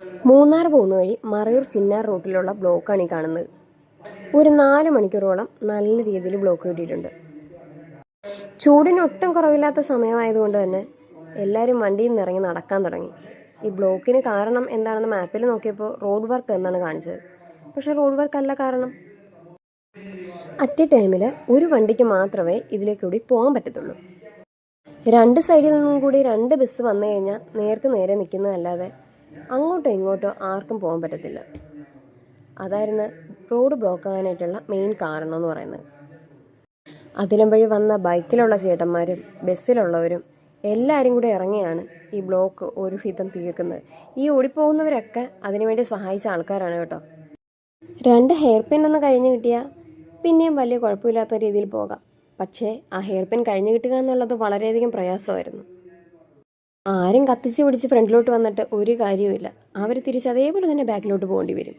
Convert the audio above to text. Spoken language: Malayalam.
മൂന്നാർ പോകുന്ന വഴി മറയൂർ ചിന്നാർ റൂട്ടിലുള്ള ബ്ലോക്കാണ് ഈ കാണുന്നത്. ഒരു 4 മണിക്കൂറോളം നല്ല രീതിയിൽ ബ്ലോക്ക് കിട്ടിയിട്ടുണ്ട്. ചൂടിനൊട്ടും കുറവില്ലാത്ത സമയമായതുകൊണ്ട് തന്നെ എല്ലാവരും വണ്ടിയിൽ നിന്ന് ഇറങ്ങി നടക്കാൻ തുടങ്ങി. ഈ ബ്ലോക്കിന് കാരണം എന്താണെന്ന് മാപ്പിൽ നോക്കിയപ്പോൾ റോഡ് വർക്ക് എന്നാണ് കാണിച്ചത്. പക്ഷേ റോഡ് വർക്ക് അല്ല കാരണം. അറ്റ് എ ടൈമിൽ ഒരു വണ്ടിക്ക് മാത്രമേ ഇതിലേക്ക് കൂടി പോകാൻ പറ്റത്തുള്ളൂ. 2 സൈഡിൽ നിന്നും കൂടി 2 ബസ് വന്നു കഴിഞ്ഞാൽ നേർക്ക് നേരെ നിൽക്കുന്നതല്ലാതെ അങ്ങോട്ടോ ഇങ്ങോട്ടോ ആർക്കും പോകാൻ പറ്റത്തില്ല. അതായിരുന്നു റോഡ് ബ്ലോക്ക് ആകാനായിട്ടുള്ള മെയിൻ കാരണം എന്ന് പറയുന്നത്. അതിലും വഴി വന്ന ബൈക്കിലുള്ള ചേട്ടന്മാരും ബസ്സിലുള്ളവരും എല്ലാവരും കൂടി ഇറങ്ങിയാണ് ഈ ബ്ലോക്ക് ഒരു വിധം തീർക്കുന്നത്. ഈ ഓടിപ്പോകുന്നവരൊക്കെ അതിനുവേണ്ടി സഹായിച്ച ആൾക്കാരാണ് കേട്ടോ. 2 ഹെയർ പിൻ ഒന്ന് കഴിഞ്ഞ് കിട്ടിയാൽ പിന്നെയും വലിയ കുഴപ്പമില്ലാത്ത രീതിയിൽ പോകാം. പക്ഷേ ആ ഹെയർ പിൻ കഴിഞ്ഞ് കിട്ടുക എന്നുള്ളത് വളരെയധികം പ്രയാസമായിരുന്നു. ആരും കത്തിച്ച് പിടിച്ച് ഫ്രണ്ടിലോട്ട് വന്നിട്ട് ഒരു കാര്യവുമില്ല. അവർ തിരിച്ച് അതേപോലെ തന്നെ ബാക്കിലോട്ട് പോകേണ്ടി വരും.